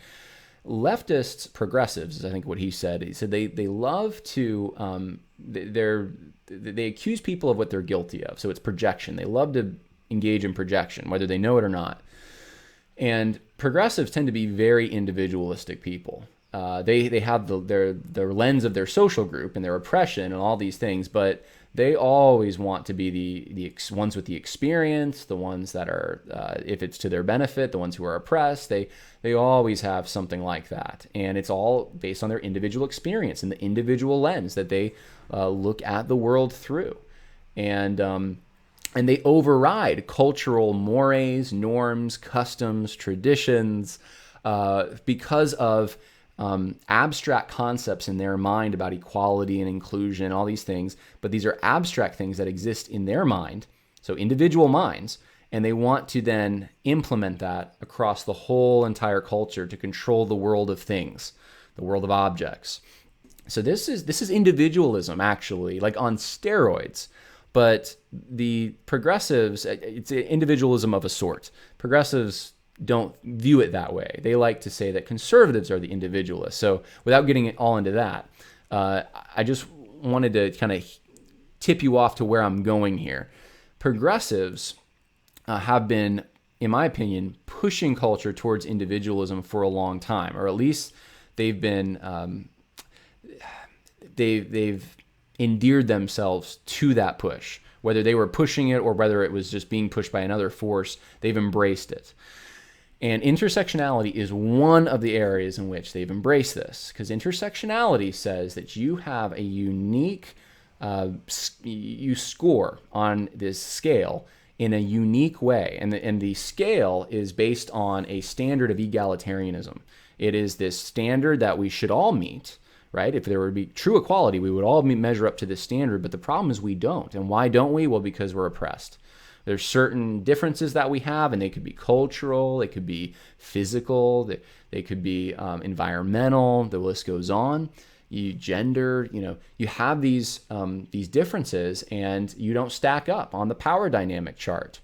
leftists, progressives, is I think what he said they love to, they accuse people of what they're guilty of. So it's projection. They love to engage in projection, whether they know it or not. And progressives tend to be very individualistic people. They have their lens of their social group and their oppression and all these things, but they always want to be the ones with the experience, the ones that are, if it's to their benefit, the ones who are oppressed. They always have something like that, and it's all based on their individual experience and the individual lens that they look at the world through, and they override cultural mores, norms, customs, traditions, because of abstract concepts in their mind about equality and inclusion, all these things, but these are abstract things that exist in their mind, so individual minds, and they want to then implement that across the whole entire culture to control the world of things, the world of objects. So this is individualism, actually, like on steroids. But the progressives, it's individualism of a sort. Progressives don't view it that way. They like to say that conservatives are the individualists. So without getting it all into that, I just wanted to kind of tip you off to where I'm going here. Progressives have been, in my opinion, pushing culture towards individualism for a long time, or at least they've been they've endeared themselves to that push. Whether they were pushing it or whether it was just being pushed by another force, they've embraced it. And intersectionality is one of the areas in which they've embraced this, because intersectionality says that you have a unique, you score on this scale in a unique way. And the scale is based on a standard of egalitarianism. It is this standard that we should all meet, right? If there would be true equality, we would all measure up to this standard, but the problem is we don't. And why don't we? Well, because we're oppressed. There's certain differences that we have, and they could be cultural, they could be physical, they could be environmental, the list goes on. Gender, you have these differences, and you don't stack up on the power dynamic chart.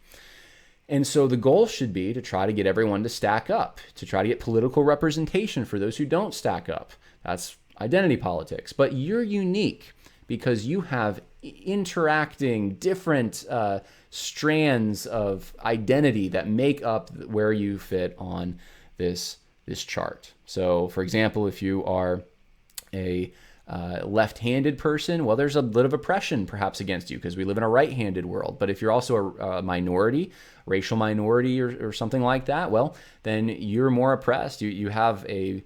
And so the goal should be to try to get everyone to stack up, to try to get political representation for those who don't stack up. That's identity politics. But you're unique because you have interacting different strands of identity that make up where you fit on this chart. So, for example, if you are a left-handed person, well, there's a bit of oppression perhaps against you because we live in a right-handed world. But if you're also a minority, racial minority or something like that, well, then you're more oppressed. You have a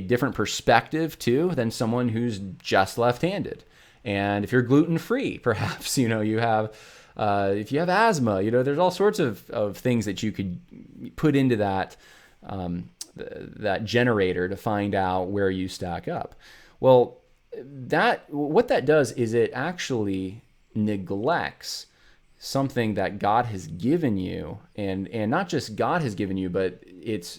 different perspective too than someone who's just left-handed. And if you're gluten-free, perhaps, you have, if you have asthma, there's all sorts of things that you could put into that that generator to find out where you stack up. Well, what that does is it actually neglects something that God has given you, and not just God has given you, but it's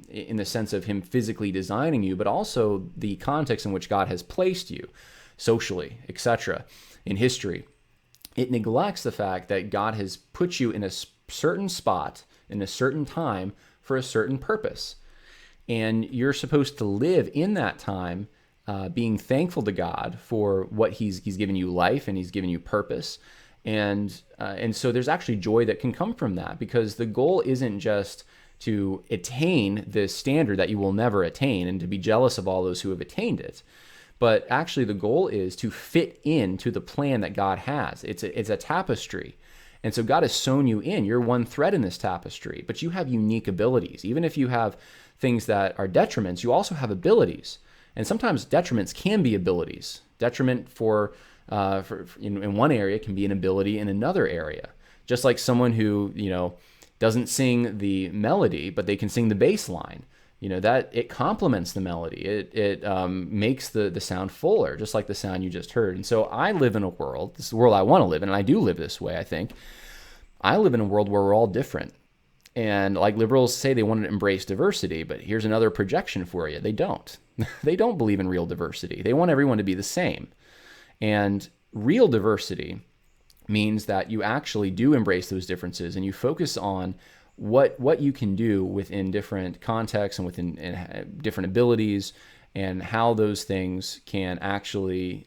in the sense of him physically designing you, but also the context in which God has placed you socially, etc., in history. It neglects the fact that God has put you in a certain spot in a certain time for a certain purpose. And you're supposed to live in that time being thankful to God for what he's given you life, and he's given you purpose. And so there's actually joy that can come from that, because the goal isn't just to attain this standard that you will never attain and to be jealous of all those who have attained it. But actually the goal is to fit into the plan that God has. It's a tapestry. And so God has sewn you in. You're one thread in this tapestry, but you have unique abilities. Even if you have things that are detriments, you also have abilities. And sometimes detriments can be abilities. Detriment in one area can be an ability in another area. Just like someone who, doesn't sing the melody, but they can sing the bass line. That it complements the melody. It makes the sound fuller, just like the sound you just heard. And so I live in a world, this is the world I want to live in, and I do live this way, I think. I live in a world where we're all different. And like liberals say they want to embrace diversity, but here's another projection for you. They don't. They don't believe in real diversity. They want everyone to be the same. And real diversity means that you actually do embrace those differences and you focus on what you can do within different contexts and within different abilities, and how those things can actually,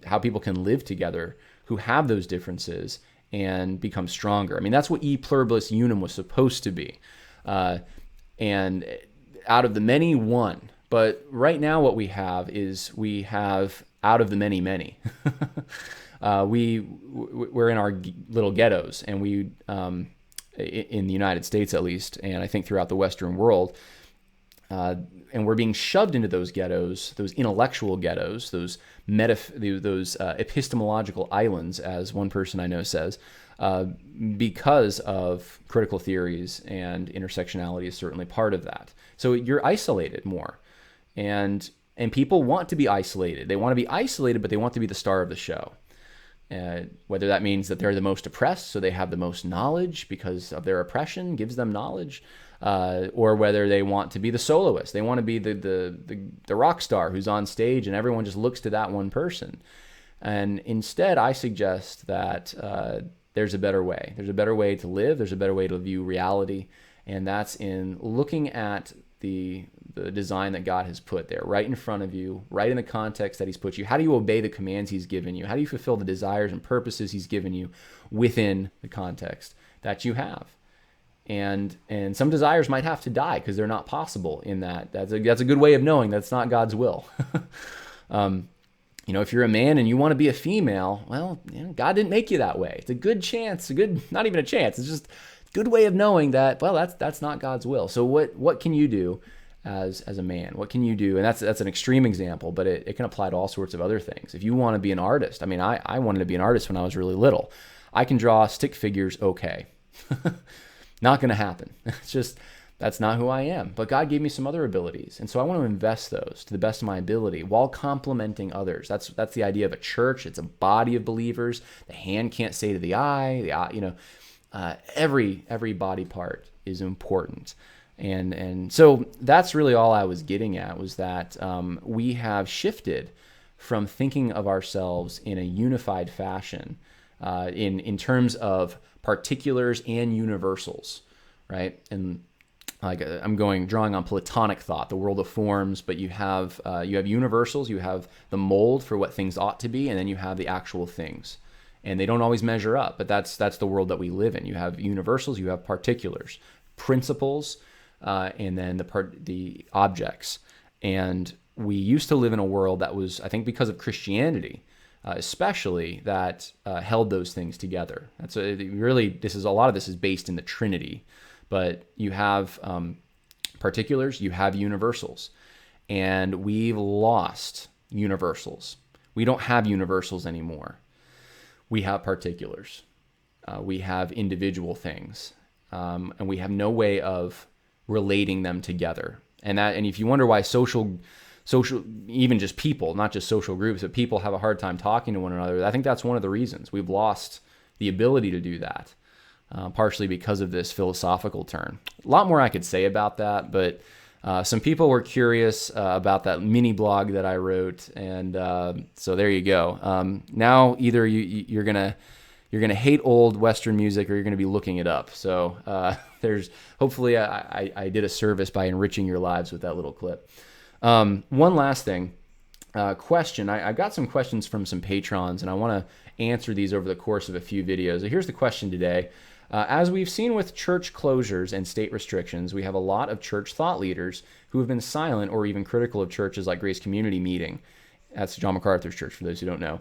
how people can live together who have those differences and become stronger. I mean, that's what e pluribus unum was supposed to be. And out of the many, one. But right now what we have is we have out of the many, many. We're in our little ghettos, and we... in the United States at least, and I think throughout the Western world, and we're being shoved into those ghettos, those intellectual ghettos, those epistemological islands, as one person I know says, because of critical theories, and intersectionality is certainly part of that. So you're isolated more, and people want to be isolated. They want to be isolated, but they want to be the star of the show. Whether that means that they're the most oppressed, so they have the most knowledge because of their oppression gives them knowledge, or whether they want to be the soloist. They want to be the rock star who's on stage and everyone just looks to that one person. And instead, I suggest that there's a better way. There's a better way to live. There's a better way to view reality, and that's in looking at the design that God has put there right in front of you, right in the context that he's put you. How do you obey the commands he's given you? How do you fulfill the desires and purposes he's given you within the context that you have? And some desires might have to die because they're not possible in that. That's a good way of knowing that's not God's will. If you're a man and you want to be a female, well, God didn't make you that way. It's a good chance, not even a chance. It's just a good way of knowing that, well, that's not God's will. So what can you do as a man? What can you do? And that's an extreme example, but it can apply to all sorts of other things. If you want to be an artist, I mean, I wanted to be an artist when I was really little. I can draw stick figures okay. Not going to happen. It's just, that's not who I am. But God gave me some other abilities. And so I want to invest those to the best of my ability while complementing others. That's the idea of a church. It's a body of believers. The hand can't say to the eye, every body part is important. And so that's really all I was getting at, was that we have shifted from thinking of ourselves in a unified fashion in terms of particulars and universals, right? And like I'm drawing on Platonic thought, the world of forms, but you have universals, you have the mold for what things ought to be, and then you have the actual things. And they don't always measure up, but that's the world that we live in. You have universals, you have particulars, principles, and then the objects. And we used to live in a world that was, I think because of Christianity, especially, that held those things together. That's really, a lot of this is based in the Trinity, but you have particulars, you have universals, and we've lost universals. We don't have universals anymore. We have particulars. We have individual things, and we have no way of relating them together. And if you wonder why social, even just people, not just social groups, but people have a hard time talking to one another, I think that's one of the reasons. We've lost the ability to do that, partially because of this philosophical turn. A lot more I could say about that, but some people were curious about that mini blog that I wrote, and so there you go. Now either you're gonna hate old Western music, or you're gonna be looking it up. So there's hopefully I did a service by enriching your lives with that little clip. One last thing, question. I've got some questions from some patrons, and I want to answer these over the course of a few videos. So here's the question today. As we've seen with church closures and state restrictions, we have a lot of church thought leaders who have been silent or even critical of churches like Grace Community Meeting. That's John MacArthur's church, for those who don't know.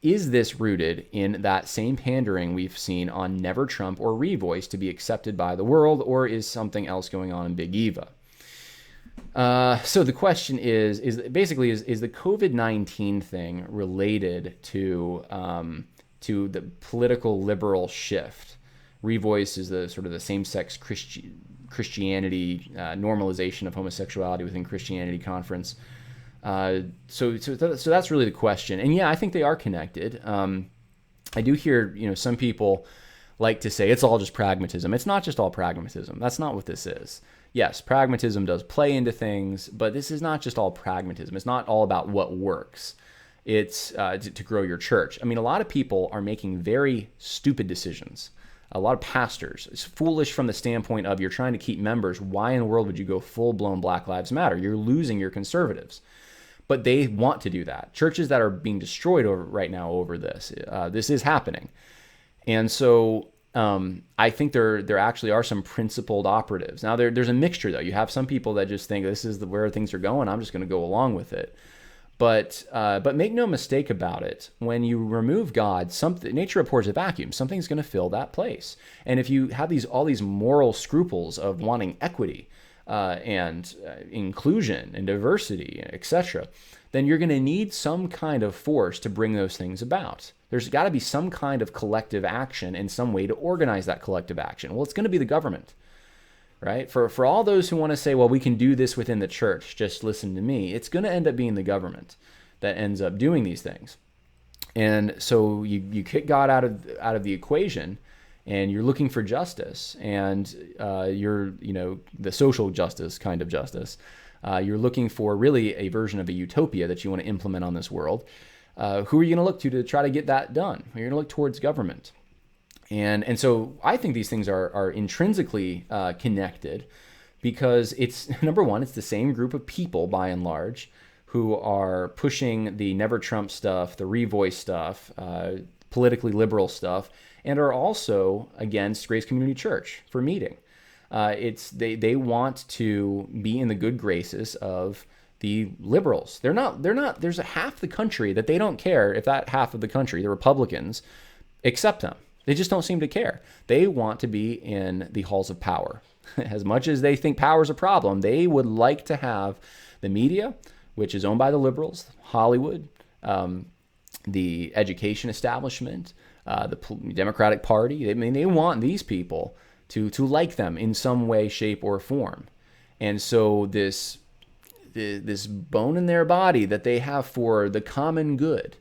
Is this rooted in that same pandering we've seen on Never Trump or Revoice to be accepted by the world, or is something else going on in Big Eva? So the question is the COVID-19 thing related to the political liberal shift? Revoice is the sort of the same-sex Christianity normalization of homosexuality within Christianity Conference. So that's really the question. And yeah, I think they are connected. I do hear, some people like to say it's all just pragmatism. It's not just all pragmatism. That's not what this is. Yes, pragmatism does play into things, but this is not just all pragmatism. It's not all about what works. It's to grow your church. I mean, a lot of people are making very stupid decisions. A lot of pastors. It's foolish from the standpoint of you're trying to keep members. Why in the world would you go full-blown Black Lives Matter? You're losing your conservatives. But they want to do that. Churches that are being destroyed right now over this. This is happening. And so I think there actually are some principled operatives. Now, there's a mixture, though. You have some people that just think this is where things are going. I'm just going to go along with it. But make no mistake about it. When you remove God, nature abhors a vacuum. Something's going to fill that place. And if you have all these moral scruples of wanting equity and inclusion and diversity, etc., then you're going to need some kind of force to bring those things about. There's got to be some kind of collective action and some way to organize that collective action. Well, it's going to be the government. Right? For all those who want to say, well, we can do this within the church, just listen to me, it's going to end up being the government that ends up doing these things. And so you kick God out of the equation, and you're looking for justice, and you're, the social justice kind of justice. You're looking for really a version of a utopia that you want to implement on this world. Who are you going to look to try to get that done? You're going to look towards government. And so I think these things are intrinsically connected, because it's, number one, it's the same group of people by and large who are pushing the Never Trump stuff, the Revoice stuff, politically liberal stuff, and are also against Grace Community Church for meeting. They want to be in the good graces of the liberals. There's a half the country that they don't care if that half of the country, the Republicans, accept them. They just don't seem to care. They want to be in the halls of power. As much as they think power is a problem, they would like to have the media, which is owned by the liberals, Hollywood, the education establishment, the Democratic Party. They want these people to like them in some way, shape, or form. And so this bone in their body that they have for the common good,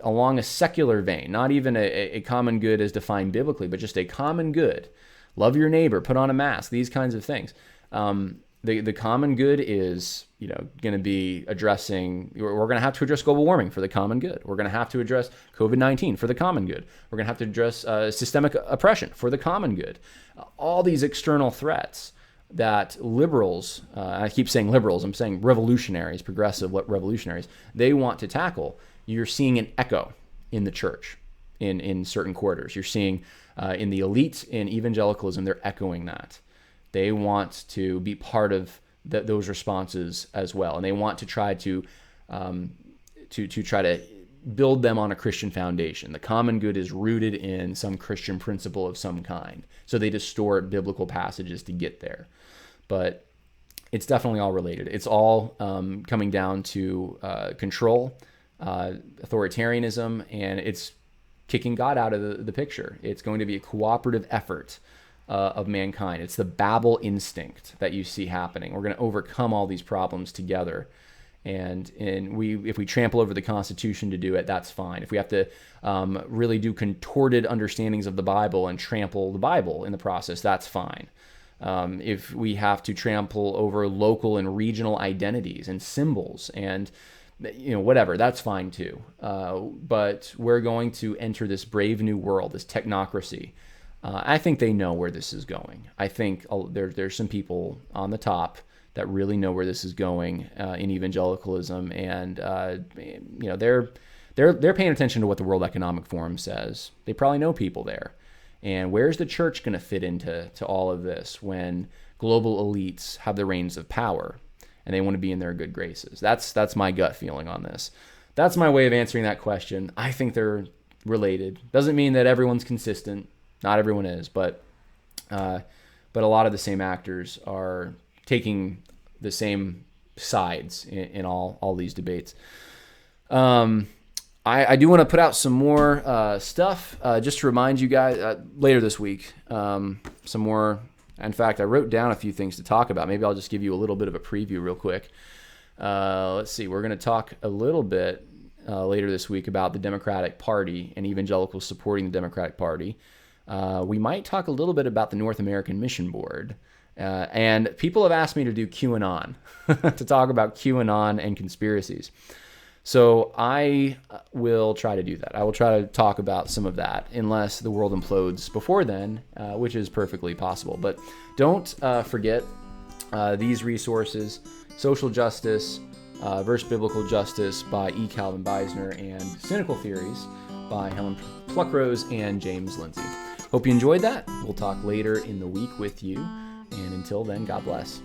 along a secular vein, not even a common good as defined biblically, but just a common good. Love your neighbor, put on a mask, these kinds of things. The common good is, going to be addressing, we're going to have to address global warming for the common good. We're going to have to address COVID-19 for the common good. We're going to have to address systemic oppression for the common good. All these external threats that liberals, I keep saying liberals, I'm saying revolutionaries, progressive revolutionaries, they want to tackle. You're seeing an echo in the church in certain quarters. You're seeing in the elite in evangelicalism, they're echoing that. They want to be part of those responses as well, and they want to try to try to build them on a Christian foundation. The common good is rooted in some Christian principle of some kind, so they distort biblical passages to get there. But it's definitely all related. It's all coming down to control, authoritarianism, and it's kicking God out of the picture. It's going to be a cooperative effort of mankind. It's the Babel instinct that you see happening. We're going to overcome all these problems together. And if we trample over the Constitution to do it, that's fine. If we have to really do contorted understandings of the Bible and trample the Bible in the process, that's fine. If we have to trample over local and regional identities and symbols and whatever, that's fine too. But we're going to enter this brave new world, this technocracy. I think they know where this is going. I think there's some people on the top that really know where this is going in evangelicalism, and they're paying attention to what the World Economic Forum says. They probably know people there. And where's the church going to fit into all of this when global elites have the reins of power and they want to be in their good graces? That's my gut feeling on this. That's my way of answering that question. I think they're related. Doesn't mean that everyone's consistent. Not everyone is, but a lot of the same actors are taking the same sides in all these debates. I do want to put out some more stuff just to remind you guys later this week. Some more. In fact, I wrote down a few things to talk about. Maybe I'll just give you a little bit of a preview real quick. Let's see. We're going to talk a little bit later this week about the Democratic Party and evangelicals supporting the Democratic Party. We might talk a little bit about the North American Mission Board. And people have asked me to do QAnon, to talk about QAnon and conspiracies. So I will try to do that. I will try to talk about some of that, unless the world implodes before then, which is perfectly possible. But don't forget these resources: Social Justice versus Biblical Justice by E. Calvin Beisner, and Cynical Theories by Helen Pluckrose and James Lindsay. Hope you enjoyed that. We'll talk later in the week with you. And until then, God bless.